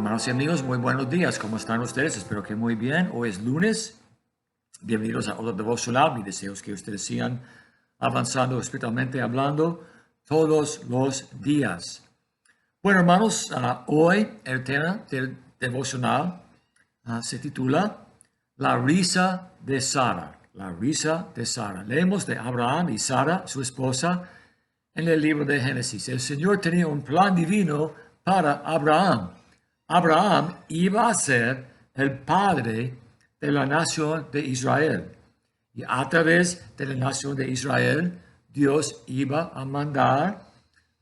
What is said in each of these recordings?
Hermanos y amigos, muy buenos días. ¿Cómo están ustedes? Espero que muy bien. Hoy es lunes. Bienvenidos a otro devocional. Mi deseo es que ustedes sigan avanzando espiritualmente, hablando todos los días. Bueno, hermanos, hoy el tema del devocional se titula La risa de Sara. La risa de Sara. Leemos de Abraham y Sara, su esposa, en el libro de Génesis. El Señor tenía un plan divino para Abraham. Abraham iba a ser el padre de la nación de Israel. Y a través de la nación de Israel, Dios iba a mandar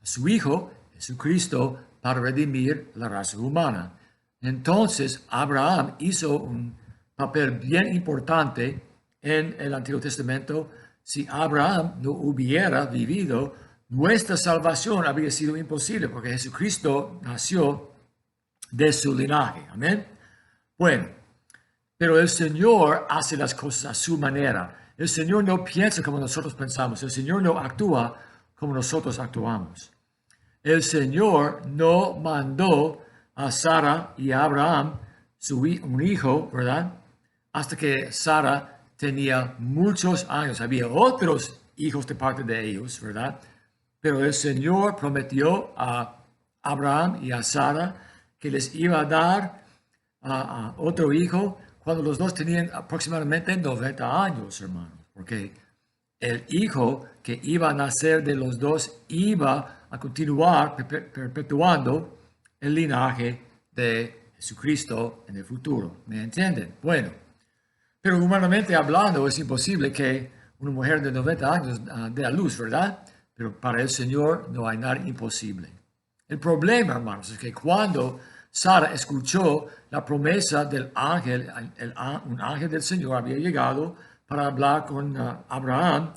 a su Hijo, Jesucristo, para redimir la raza humana. Entonces, Abraham hizo un papel bien importante en el Antiguo Testamento. Si Abraham no hubiera vivido, nuestra salvación habría sido imposible, porque Jesucristo nació de su linaje. Amén. Bueno, pero el Señor hace las cosas a su manera. El Señor no piensa como nosotros pensamos. El Señor no actúa como nosotros actuamos. El Señor no mandó a Sara y a Abraham un hijo, ¿verdad? Hasta que Sara tenía muchos años. Había otros hijos de parte de ellos, ¿verdad? Pero el Señor prometió a Abraham y a Sara que les iba a dar a otro hijo cuando los dos tenían aproximadamente 90 años, hermanos. Porque el hijo que iba a nacer de los dos iba a continuar perpetuando el linaje de Jesucristo en el futuro. ¿Me entienden? Bueno, pero humanamente hablando es imposible que una mujer de 90 años dé a luz, ¿verdad? Pero para el Señor no hay nada imposible. El problema, hermanos, es que cuando Sara escuchó la promesa del ángel, un ángel del Señor había llegado para hablar con Abraham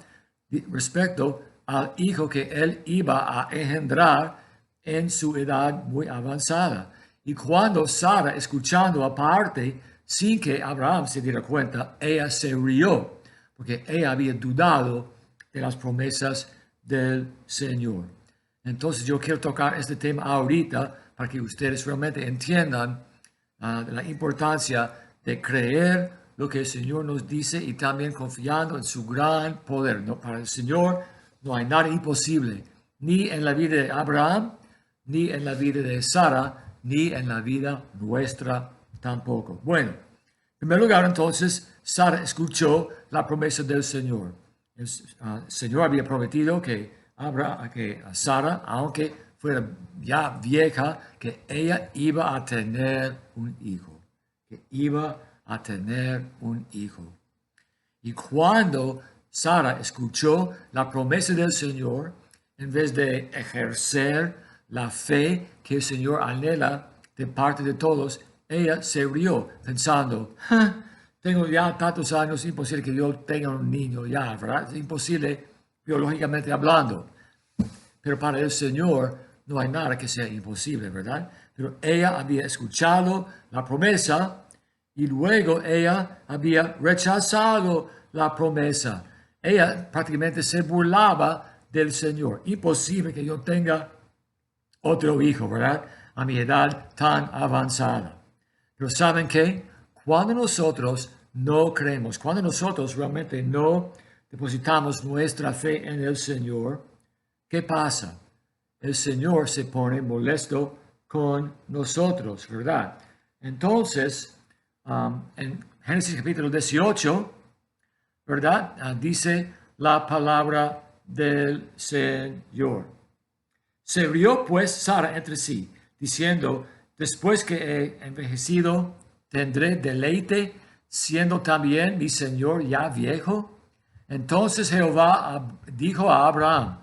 respecto al hijo que él iba a engendrar en su edad muy avanzada. Y cuando Sara, escuchando aparte, sin que Abraham se diera cuenta, ella se rió, porque ella había dudado de las promesas del Señor. Entonces yo quiero tocar este tema ahorita para que ustedes realmente entiendan la importancia de creer lo que el Señor nos dice y también confiando en su gran poder. ¿No? Para el Señor no hay nada imposible, ni en la vida de Abraham, ni en la vida de Sara, ni en la vida nuestra tampoco. Bueno, en primer lugar entonces, Sara escuchó la promesa del Señor. El Señor había prometido que Sara, aunque fuera ya vieja, que ella iba a tener un hijo, que iba a tener un hijo. Y cuando Sara escuchó la promesa del Señor, en vez de ejercer la fe que el Señor anhela de parte de todos, ella se rió pensando, tengo ya tantos años, es imposible que yo tenga un niño ya, ¿verdad? Es imposible biológicamente hablando. Pero para el Señor no hay nada que sea imposible, ¿verdad? Pero ella había escuchado la promesa y luego ella había rechazado la promesa. Ella prácticamente se burlaba del Señor. Imposible que yo tenga otro hijo, ¿verdad? A mi edad tan avanzada. Pero ¿saben qué? Cuando nosotros no creemos, cuando nosotros realmente no depositamos nuestra fe en el Señor, ¿qué pasa? El Señor se pone molesto con nosotros, ¿verdad? Entonces, en Génesis capítulo 18, ¿verdad? Dice la palabra del Señor. Se rió pues Sara entre sí, diciendo, después que he envejecido, tendré deleite, siendo también mi Señor ya viejo. Entonces Jehová dijo a Abraham,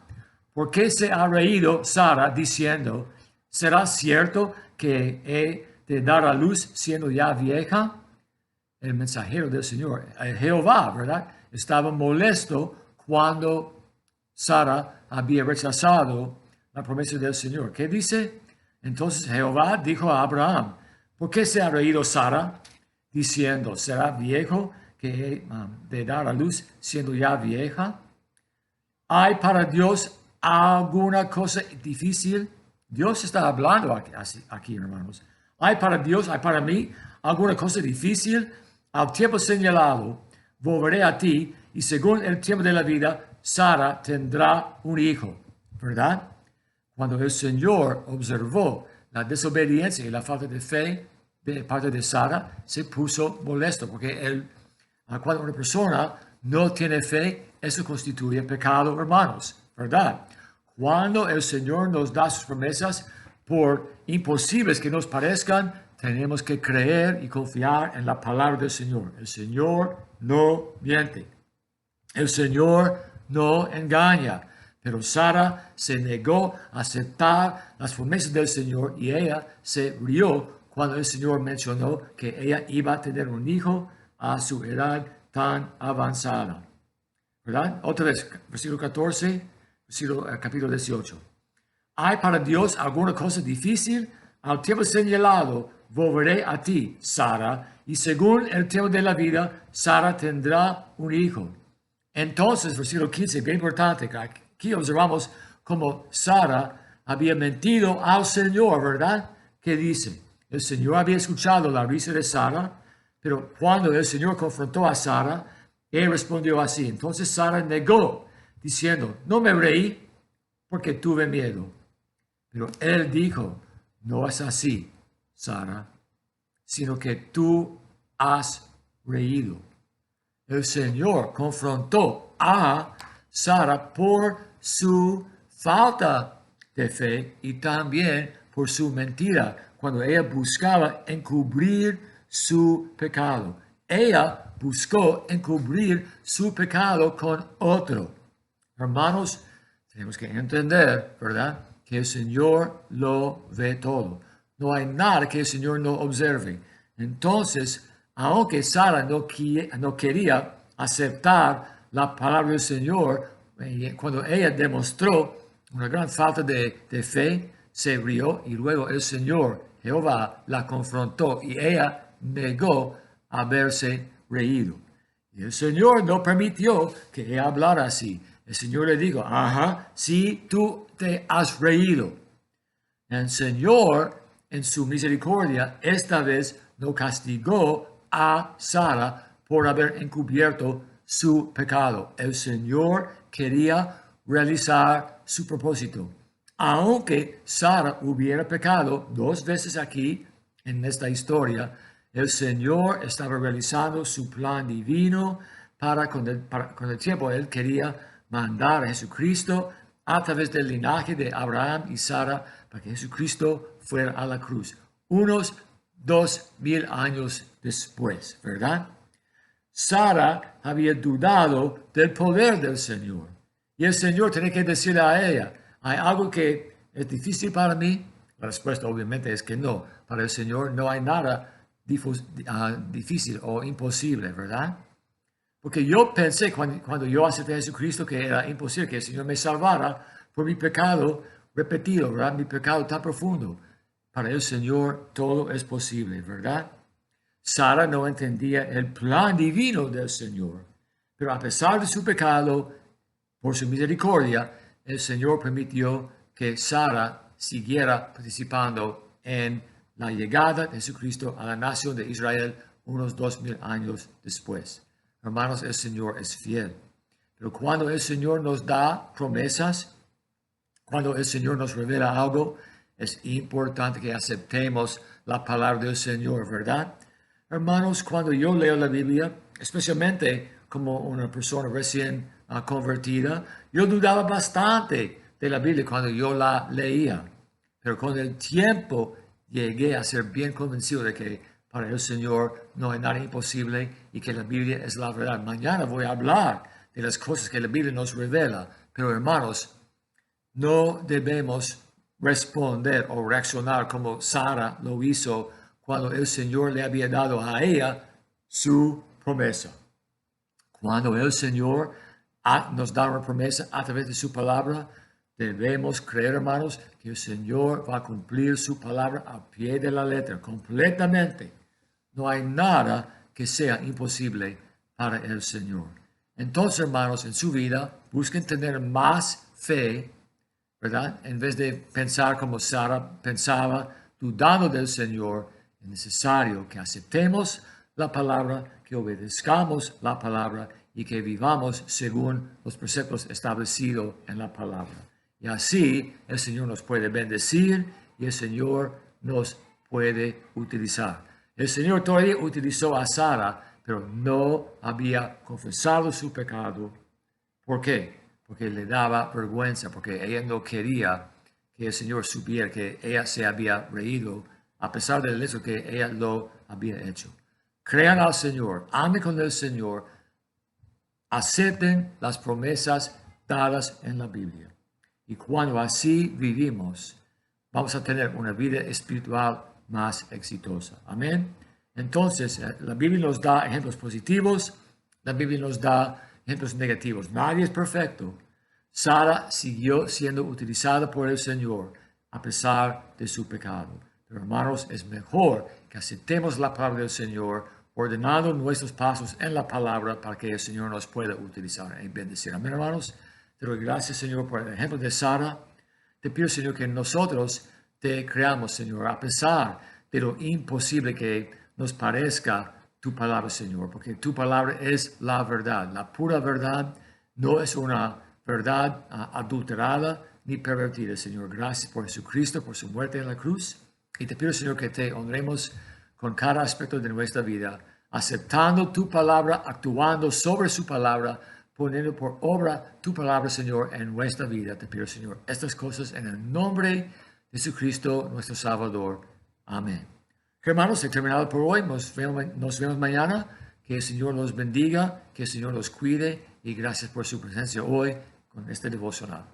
¿por qué se ha reído Sara diciendo, ¿será cierto que he de dar a luz siendo ya vieja? El mensajero del Señor, Jehová, ¿verdad? Estaba molesto cuando Sara había rechazado la promesa del Señor. ¿Qué dice? Entonces Jehová dijo a Abraham, ¿por qué se ha reído Sara diciendo, ¿será viejo que he de dar a luz siendo ya vieja? ¿Hay para Dios alguna cosa difícil? Dios está hablando aquí, hermanos. Hay para Dios, hay para mí alguna cosa difícil. Al tiempo señalado, volveré a ti y según el tiempo de la vida, Sara tendrá un hijo, ¿verdad? Cuando el Señor observó la desobediencia y la falta de fe de parte de Sara, se puso molesto porque cuando una persona no tiene fe, eso constituye pecado, hermanos, ¿verdad? Cuando el Señor nos da sus promesas, por imposibles que nos parezcan, tenemos que creer y confiar en la palabra del Señor. El Señor no miente. El Señor no engaña. Pero Sara se negó a aceptar las promesas del Señor y ella se rió cuando el Señor mencionó que ella iba a tener un hijo a su edad tan avanzada. ¿Verdad? Otra vez, versículo 14, capítulo 18. ¿Hay para Dios alguna cosa difícil? Al tiempo señalado, volveré a ti, Sara, y según el tiempo de la vida, Sara tendrá un hijo. Entonces, versículo 15, bien importante, aquí observamos cómo Sara había mentido al Señor, ¿verdad? ¿Qué dice? El Señor había escuchado la risa de Sara, pero cuando el Señor confrontó a Sara, él respondió así. Entonces Sara negó, diciendo, no me reí porque tuve miedo. Pero él dijo, no es así, Sara, sino que tú has reído. El Señor confrontó a Sara por su falta de fe y también por su mentira, cuando ella buscaba encubrir su pecado. Ella buscó encubrir su pecado con otro. Hermanos, tenemos que entender, ¿verdad?, que el Señor lo ve todo. No hay nada que el Señor no observe. Entonces, aunque Sara no quería aceptar la palabra del Señor, cuando ella demostró una gran falta de fe, se rió y luego el Señor, Jehová, la confrontó y ella negó haberse reído. Y el Señor no permitió que ella hablara así. El Señor le dijo, sí, tú te has reído. El Señor, en su misericordia, esta vez no castigó a Sara por haber encubierto su pecado. El Señor quería realizar su propósito. Aunque Sara hubiera pecado 2 veces aquí en esta historia, el Señor estaba realizando su plan divino con el tiempo. Él quería mandar a Jesucristo a través del linaje de Abraham y Sara para que Jesucristo fuera a la cruz. Unos 2000 años después, ¿verdad? Sara había dudado del poder del Señor. Y el Señor tenía que decirle a ella, ¿hay algo que es difícil para mí? La respuesta obviamente es que no. Para el Señor no hay nada difícil o imposible, ¿verdad? Porque yo pensé cuando yo acepté a Jesucristo que era imposible que el Señor me salvara por mi pecado repetido, ¿verdad? Mi pecado tan profundo. Para el Señor todo es posible, ¿verdad? Sara no entendía el plan divino del Señor, pero a pesar de su pecado, por su misericordia, el Señor permitió que Sara siguiera participando en la llegada de Jesucristo a la nación de Israel unos 2000 años después. Hermanos, el Señor es fiel. Pero cuando el Señor nos da promesas, cuando el Señor nos revela algo, es importante que aceptemos la palabra del Señor, ¿verdad? Hermanos, cuando yo leo la Biblia, especialmente como una persona recién convertida, yo dudaba bastante de la Biblia cuando yo la leía. Pero con el tiempo llegué a ser bien convencido de que para el Señor no hay nada imposible y que la Biblia es la verdad. Mañana voy a hablar de las cosas que la Biblia nos revela. Pero hermanos, no debemos responder o reaccionar como Sara lo hizo cuando el Señor le había dado a ella su promesa. Cuando el Señor nos da una promesa a través de su palabra, debemos creer, hermanos, que el Señor va a cumplir su palabra a pie de la letra, completamente. No hay nada que sea imposible para el Señor. Entonces, hermanos, en su vida, busquen tener más fe, ¿verdad? En vez de pensar como Sara pensaba, dudando del Señor, es necesario que aceptemos la palabra, que obedezcamos la palabra y que vivamos según los preceptos establecidos en la palabra. Y así el Señor nos puede bendecir y el Señor nos puede utilizar. El Señor todavía utilizó a Sara, pero no había confesado su pecado. ¿Por qué? Porque le daba vergüenza, porque ella no quería que el Señor supiera que ella se había reído, a pesar del hecho que ella lo había hecho. Crean al Señor, amen con el Señor, acepten las promesas dadas en la Biblia. Y cuando así vivimos, vamos a tener una vida espiritual más exitosa. Amén. Entonces, la Biblia nos da ejemplos positivos, la Biblia nos da ejemplos negativos. Nadie es perfecto. Sara siguió siendo utilizada por el Señor a pesar de su pecado. Pero hermanos, es mejor que aceptemos la palabra del Señor, ordenando nuestros pasos en la palabra para que el Señor nos pueda utilizar y bendecir. Amén, hermanos. Te doy gracias, Señor, por el ejemplo de Sara. Te pido, Señor, que nosotros te creamos, Señor, a pesar de lo imposible que nos parezca tu palabra, Señor, porque tu palabra es la verdad, la pura verdad, no es una verdad adulterada ni pervertida, Señor. Gracias por Jesucristo, por su muerte en la cruz. Y te pido, Señor, que te honremos con cada aspecto de nuestra vida, aceptando tu palabra, actuando sobre su palabra, poniendo por obra tu palabra, Señor, en nuestra vida. Te pido, Señor, estas cosas en el nombre de Jesucristo, nuestro Salvador. Amén. Hermanos, he terminado por hoy. Nos vemos mañana. Que el Señor los bendiga, que el Señor los cuide y gracias por su presencia hoy con este devocional.